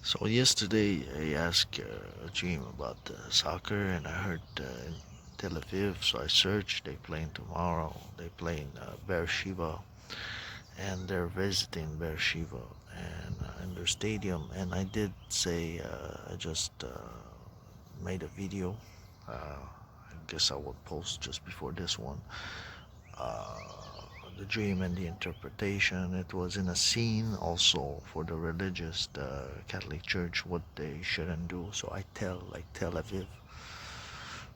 So yesterday I asked a dream about soccer, and I heard in Tel Aviv. So I searched. They playing tomorrow. They playing Beersheba, and they're visiting Beersheba and in their stadium. And I did say I just made a video. I guess I will post just before this one. Uh, the dream and the interpretation. It was in a scene also for the religious, the Catholic Church, what they shouldn't do. So I tell, like Tel Aviv.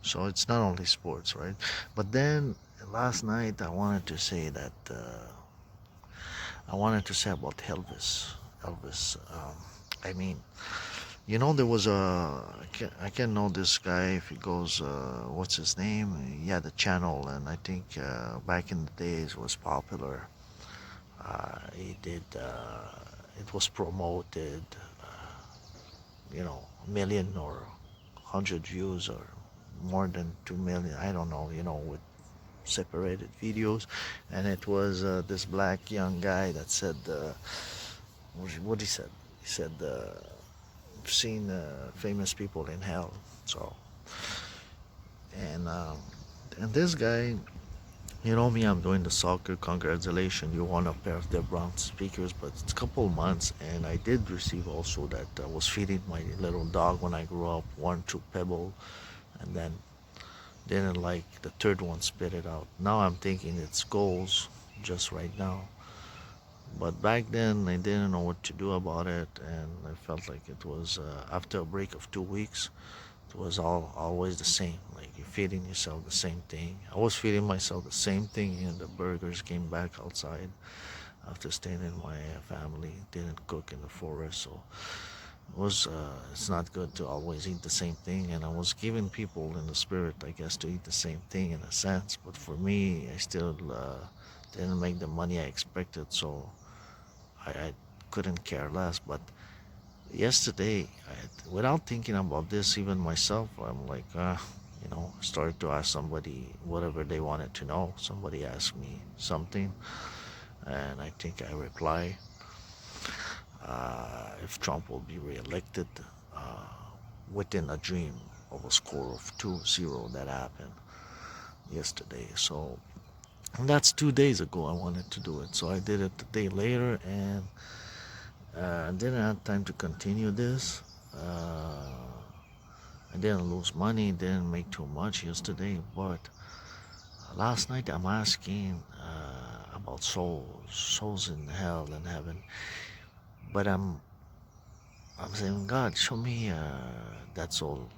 So it's not only sports, right? But then last night I wanted to say that I wanted to say about Elvis. Elvis. I mean, there was I can know this guy if he goes. What's his name? He had a channel, and I think back in the days was popular. He did. It was promoted. A million or 100 views or more than 2 million. I don't know. With separated videos, and it was this black young guy that said, what he said. He said, "I've seen famous people in hell." So, and um, and this guy, me, I'm doing the soccer. Congratulations, you won a pair of the bronze speakers, but it's a couple months, and I did receive also that I was feeding my little dog when I grew up, one two pebble, and then didn't like the third one, spit it out. Now I'm thinking it's goals just right now. But back then I didn't know what to do about it, and I felt like it was after a break of 2 weeks, it was always the same. Like you're feeding yourself the same thing. I was feeding myself the same thing, and the burgers came back outside after staying in my family. Didn't cook in the forest, so it's not good to always eat the same thing. And I was giving people in the spirit, I guess, to eat the same thing in a sense. But for me, I still didn't make the money I expected, so I couldn't care less. But yesterday, without thinking about this even myself, I'm like, started to ask somebody whatever they wanted to know. Somebody asked me something, and I think I reply if Trump will be reelected uh, within a dream of a score of 2-0 that happened yesterday. So that's 2 days ago I wanted to do it. So I did it a day later, and I didn't have time to continue this. I didn't lose money, didn't make too much yesterday, but last night I'm asking about souls in hell and heaven. But I'm saying, God, show me that soul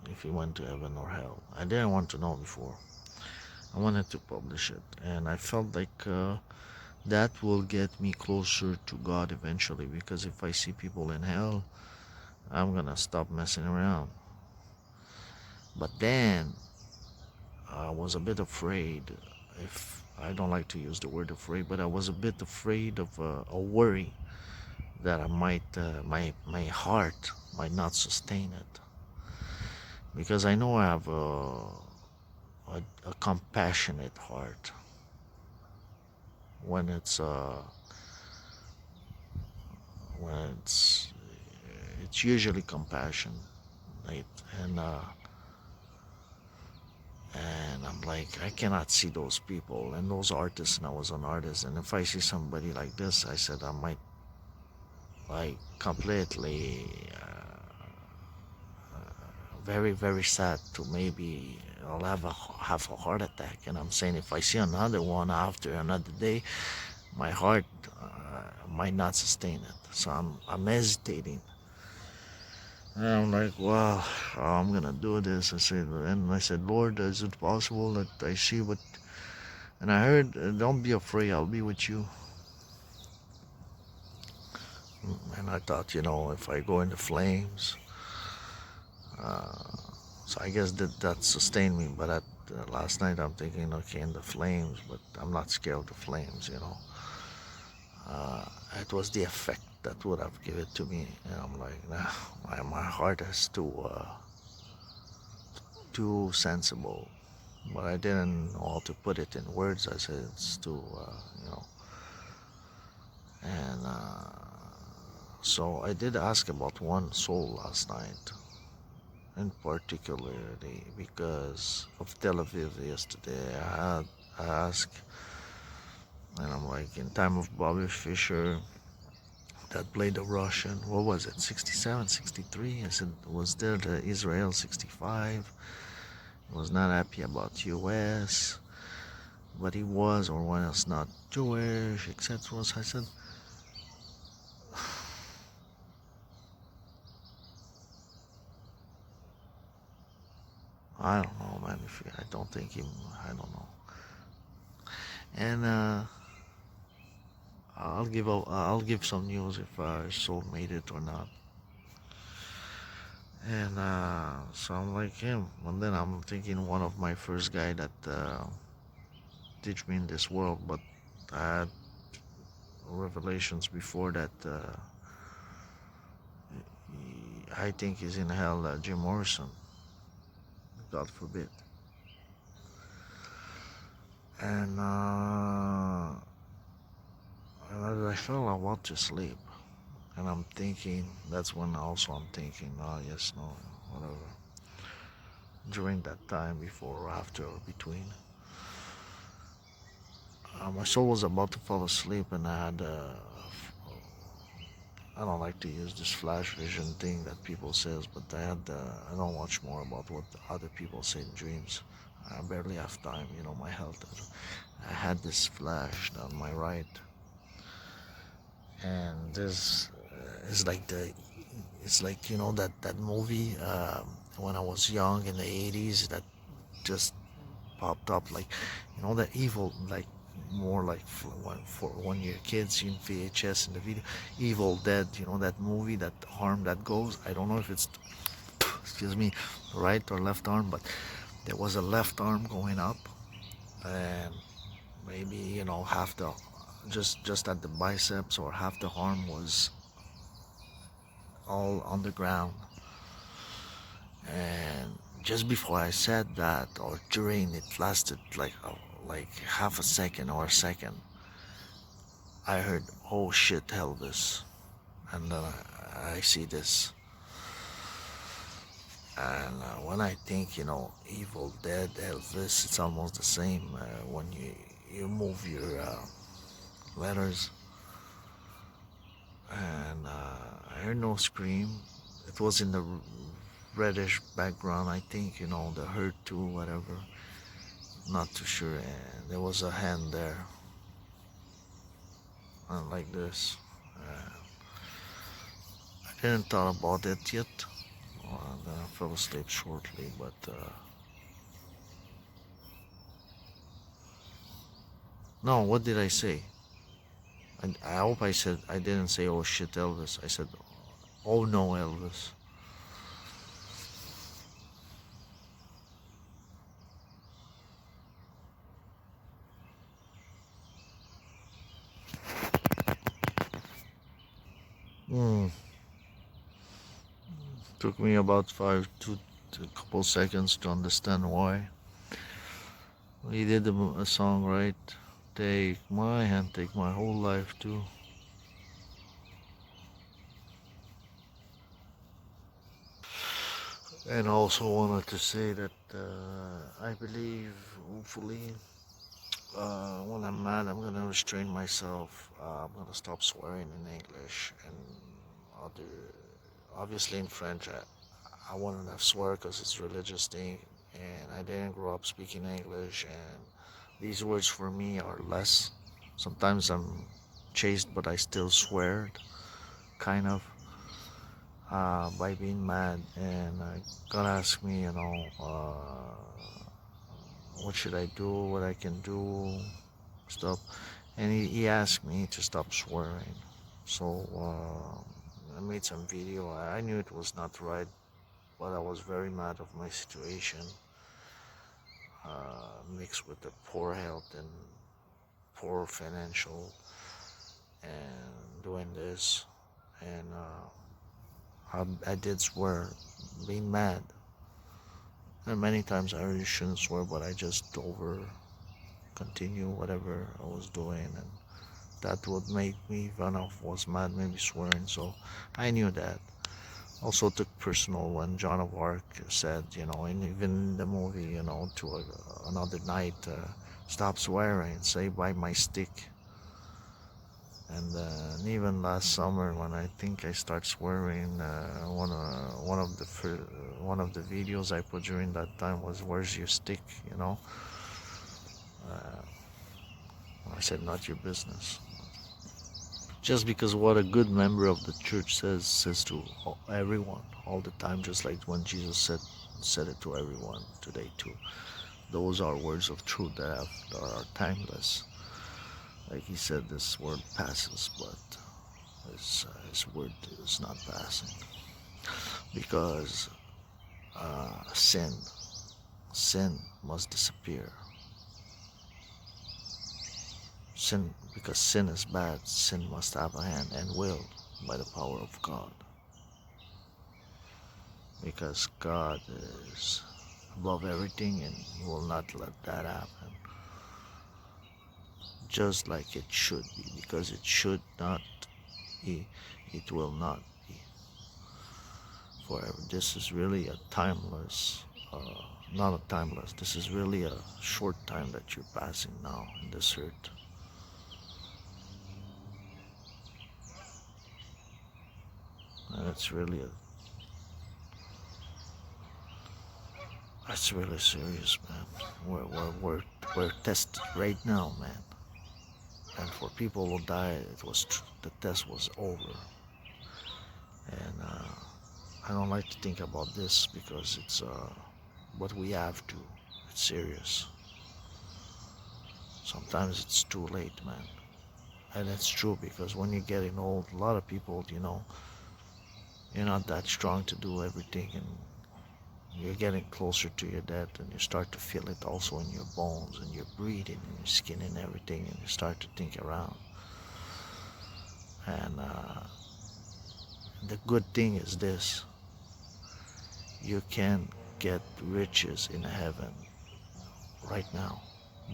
if he went to heaven or hell. I didn't want to know before. I wanted to publish it, and I felt like that will get me closer to God eventually. Because if I see people in hell, I'm gonna stop messing around. But then I was a bit afraid. If I don't like to use the word afraid, but I was a bit afraid of a worry that I might my heart might not sustain it, because I know I have a compassionate heart when it's usually compassion, right? and and I'm like, I cannot see those people and those artists, and I was an artist, and if I see somebody like this, I said I might like completely very very sad to maybe I'll have a heart attack. And I'm saying if I see another one after another day, my heart might not sustain it. So I'm hesitating. And I'm like, wow, I'm gonna do this. I said, Lord, is it possible that I see what? And I heard, don't be afraid, I'll be with you. And I thought, if I go in the flames, so I guess that sustained me. But last night I'm thinking, okay, in the flames, but I'm not scared of the flames. It was the effect that would have given it to me. And I'm like, nah, my heart is too sensible. But I didn't know how to put it in words. I said it's too, and So I did ask about one soul last night, and particularly because of Tel Aviv yesterday. I asked, and I'm like, in time of Bobby Fischer that played the Russian, what was it, 67, 63? I said, was there the Israel 65? He was not happy about US, but he was, or was not Jewish, etc. I said, I don't know, man. I don't think he, I don't know. And I'll give some news if Soul made it or not. And so I'm like him. And then I'm thinking one of my first guy that teach me in this world, but I had revelations before that. I think he's in hell. Jim Morrison, God forbid. And as I fell, I want to sleep. And I'm thinking, that's when also I'm thinking, oh yes, no, whatever. During that time, before or after or between, my soul was about to fall asleep, and I had I don't like to use this flash vision thing that people says, but I don't watch more about what other people say in dreams. I barely have time, my health. I had this flash on my right, and this is like it's like that movie when I was young in the 80s that just popped up, like the evil, like more like for when your kids in VHS in the video, Evil Dead, that movie, that arm that goes, I don't know if it's excuse me, right or left arm, but there was a left arm going up, and maybe half the just at the biceps, or half the arm was all on the ground. And just before I said that, or during, it lasted like half a second or a second, I heard, "Oh shit, Elvis," and then I see this. And when I think, Evil Dead, Elvis, it's almost the same. When you move your letters, and I heard no scream. It was in the reddish background, I think, the hurt too, whatever. Not too sure. And there was a hand there, like this. I didn't thought about it yet. Then I fell asleep shortly, but no, what did I say? I hope I didn't say, "Oh shit, Elvis." I said, "Oh no, Elvis." Hmm. Took me about a couple seconds to understand why. He did a song, right? Take my hand, take my whole life too. And also wanted to say that I believe, hopefully, when I'm mad, I'm gonna restrain myself. I'm gonna stop swearing in English and other. Obviously, in French, I wouldn't have swear because it's a religious thing, and I didn't grow up speaking English, and these words for me are less. Sometimes I'm chased, but I still swear, kind of, by being mad. And God asked me, what should I do, what I can do, stuff. And he asked me to stop swearing. So I made some video. I knew it was not right, but I was very mad of my situation, mixed with the poor health and poor financial, and doing this. And I did swear, being mad. And many times I really shouldn't swear, but I just continue whatever I was doing, and that would make me run off, was mad, maybe swearing. So I knew that. Also took personal when John of Arc said, and even in the movie, to another night, stop swearing, say by my stick. And even last summer, when I think I start swearing, one of the videos I put during that time was "Where's your stick?" Uh, I said, "Not your business." Just because what a good member of the church says to everyone all the time, just like when Jesus said it to everyone today too. Those are words of truth that are timeless. Like he said, this word passes, but his word is not passing, because sin must disappear. Because sin is bad, sin must have a hand and will by the power of God. Because God is above everything and He will not let that happen. Just like it should be, because it should not be, it will not be forever. This is really a timeless, not a timeless, this is really a short time that you're passing now in this earth. And it's really serious, man. We're tested right now, man. And for people who died, the test was over. And I don't like to think about this because it's but we have to. It's serious. Sometimes it's too late, man. And it's true, because when you're getting old, a lot of people, you're not that strong to do everything, and you're getting closer to your death, and you start to feel it also in your bones and your breathing and your skin and everything, and you start to think around. And the good thing is this: you can get riches in heaven right now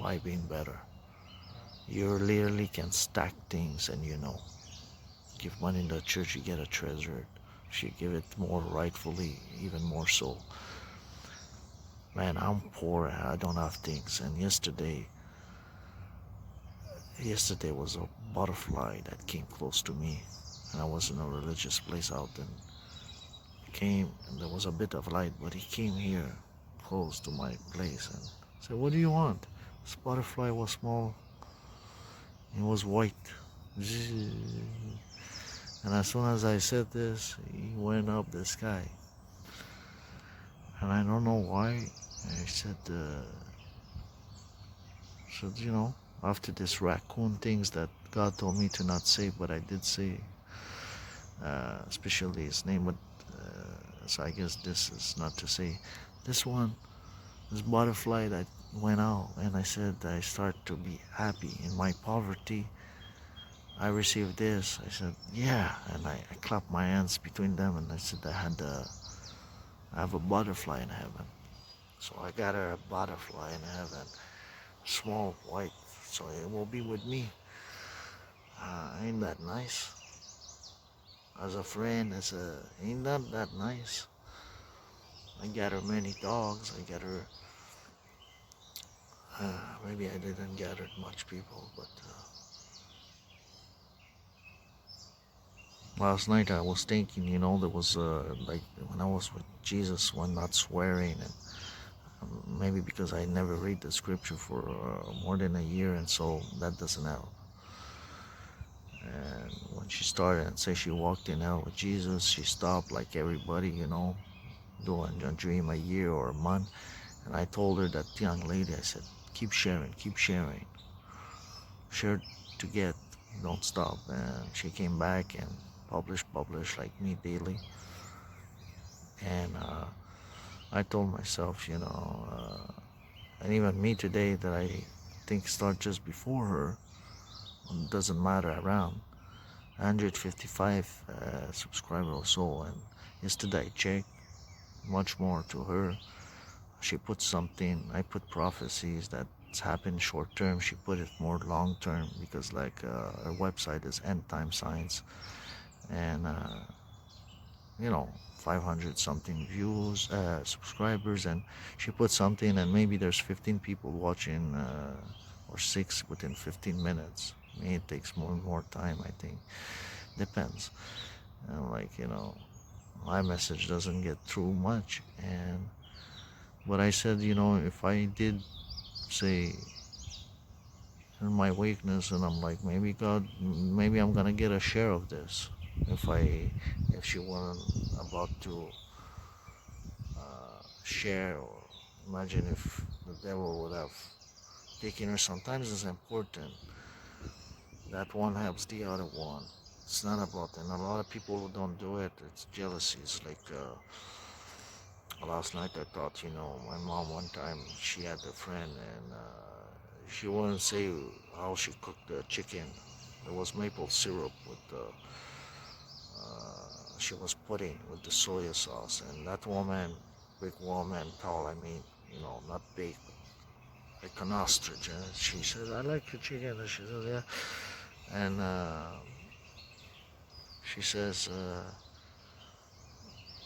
by being better. You literally can stack things, and give money in the church, you get a treasure. If you give it more rightfully, even more so. Man, I'm poor, I don't have things. And yesterday was a butterfly that came close to me, and I was in a religious place out, and came, and there was a bit of light, but he came here close to my place and said, "What do you want?" This butterfly was small, it was white, and as soon as I said this, he went up the sky. And I don't know why. I said, after this raccoon things that God told me to not say, but I did say, especially his name, but so I guess this is not to say. This butterfly that went out, and I said I start to be happy in my poverty. I received this. I said, yeah, and I clapped my hands between them, and I said I have a butterfly in heaven. So I got her a butterfly in heaven, small, white, so it will be with me. Ain't that nice? As a friend, ain't that nice? I got her many dogs. I got her, maybe I didn't gather much people, but last night I was thinking, there was like when I was with Jesus, when not swearing, and maybe because I never read the scripture for more than a year, and so that doesn't help. And when she started and say she walked in hell with Jesus, she stopped like everybody, doing a dream a year or a month. And I told her, that young lady, I said, keep sharing, share to get, don't stop. And she came back and published like me daily. And I told myself, and even me today, that I think start just before her, it doesn't matter, around 155 subscribers or so. And yesterday I checked, much more to her. She put something, I put prophecies that what's happened short term, she put it more long term, because like her website is End Time Science, and 500 something views, subscribers, and she put something, and maybe there's 15 people watching, or 6 within 15 minutes. Maybe it takes more and more time, I think. Depends. And like, my message doesn't get through much. And but I said, if I did say in my weakness, and I'm like, maybe God, maybe I'm gonna get a share of this, if she wasn't about to share, or imagine if the devil would have taken her. Sometimes it's important that one helps the other one. It's not about, and a lot of people who don't do it, it's jealousy. It's like, last night I thought, my mom one time, she had a friend, and she wouldn't say how she cooked the chicken. There was maple syrup with the, she was putting with the soya sauce, and that woman, big woman, tall, I mean, not big, like an ostrich. And she said, I like your chicken. And she said, yeah. And she says,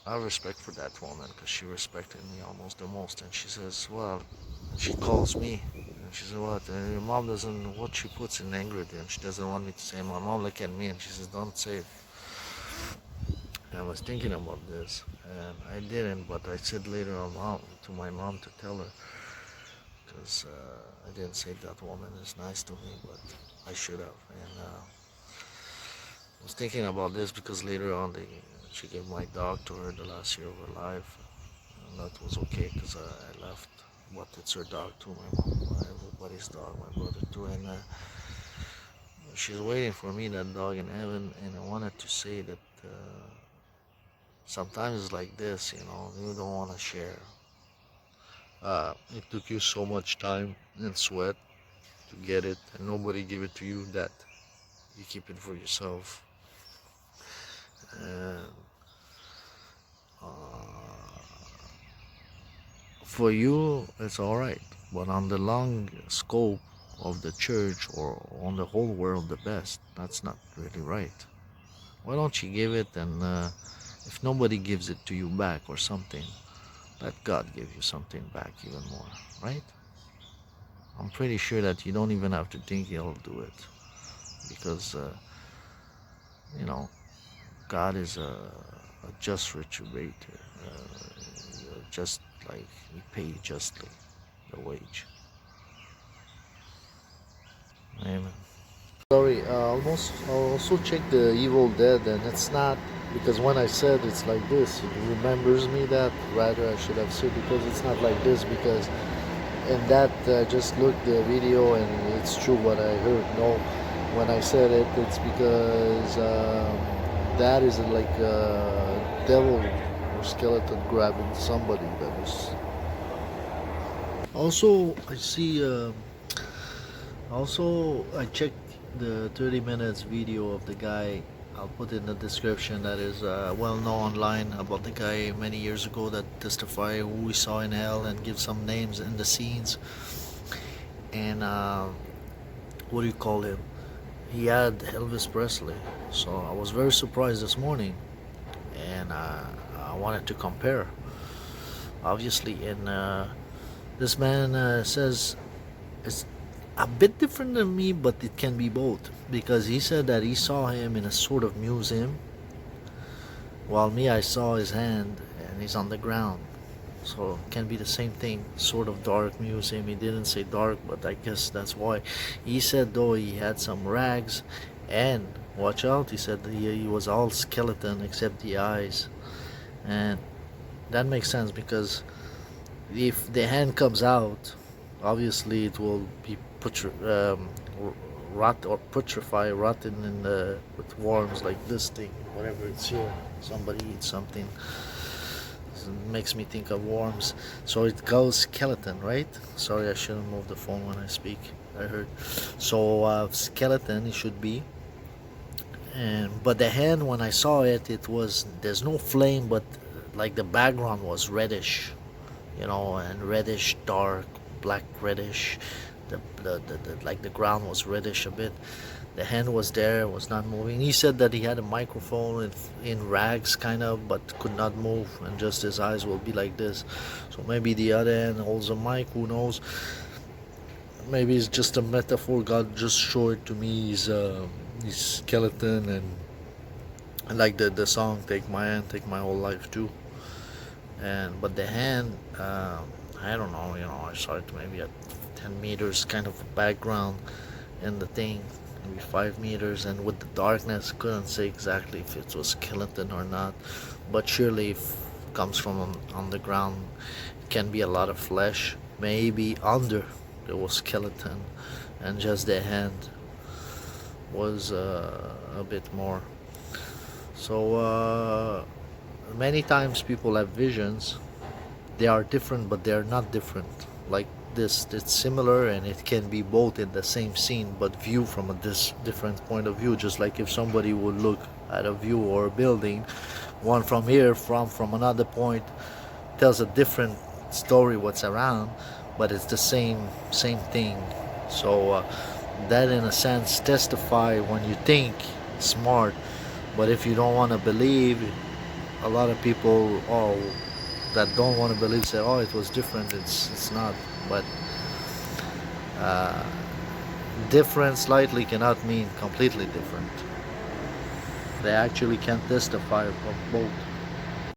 I have respect for that woman, because she respected me almost the most. And she says, well, she calls me, and she says, what? Your mom doesn't, what she puts in the ingredient, she doesn't want me to say. My mom looked at me and she says, don't say it. And I was thinking about this, and I didn't, but I said later on to my mom to tell her, because I didn't say that woman is nice to me, but I should have. And I was thinking about this because later on she gave my dog to her the last year of her life, and that was okay, because I left. But it's her dog too, my mom, everybody's dog, my brother too, and she's waiting for me, that dog, in heaven. And I wanted to say that sometimes it's like this, you don't want to share. It took you so much time and sweat to get it, and nobody gave it to you, that you keep it for yourself. And for you, it's all right, but on the long scope of the church, or on the whole world, the best, that's not really right. Why don't you give it, and if nobody gives it to you back or something, let God give you something back even more, right? I'm pretty sure that you don't even have to think He'll do it, because God is a just retributor, just like He paid justly the wage. Amen. Sorry, I also checked the Evil Dead, and it's not, because when I said it's like this, it remembers me that. Rather, I should have said, because it's not like this, because in that, just look the video, and it's true what I heard. No, when I said it, it's because that is like a devil or skeleton grabbing somebody. That is. Also, I see. Also, I checked the 30 minutes video of the guy. I'll put in the description, that is well known online, about the guy many years ago that testified who we saw in hell, and give some names and the scenes. And what do you call him? He had Elvis Presley. So I was very surprised this morning, and I wanted to compare. Obviously, and this man says it's a bit different than me, but it can be both, because he said that he saw him in a sort of museum, while me, I saw his hand and he's on the ground. So it can be the same thing, sort of dark museum. He didn't say dark, but I guess that's why. He said though he had some rags, and watch out, he said he was all skeleton except the eyes. And that makes sense, because if the hand comes out, obviously it will be rot or putrefy, rotten in with worms, like this thing, whatever it's here. Somebody eats something. It makes me think of worms. So it goes skeleton, right? Sorry, I shouldn't move the phone when I speak. I heard. So skeleton it should be. And but the hand, when I saw it, it was, there's no flame, but like the background was reddish, and reddish dark, black reddish, like the ground was reddish a bit. The hand was there, was not moving. He said that he had a microphone in rags, kind of, but could not move, and just his eyes will be like this. So maybe the other hand holds a mic. Who knows? Maybe it's just a metaphor. God just showed it to me. His skeleton, and like the song "Take My Hand, Take My Whole Life" too. And but the hand, I don't know. I saw it maybe at 10 meters, kind of background, and the thing maybe 5 meters, and with the darkness couldn't say exactly if it was skeleton or not, but surely if it comes from on the ground, it can be a lot of flesh. Maybe under there was skeleton, and just the hand was a bit more. So many times people have visions. They are different, but they are not different. Like this, it's similar, and it can be both in the same scene, but viewed from a different point of view. Just like if somebody would look at a view or a building, one from here, from another point, tells a different story what's around, but it's the same thing. So that, in a sense, testify when you think smart, but if you don't want to believe, a lot of people, that don't want to believe, say, oh, it was different. It's not. But uh, different slightly cannot mean completely different. They actually can testify of both.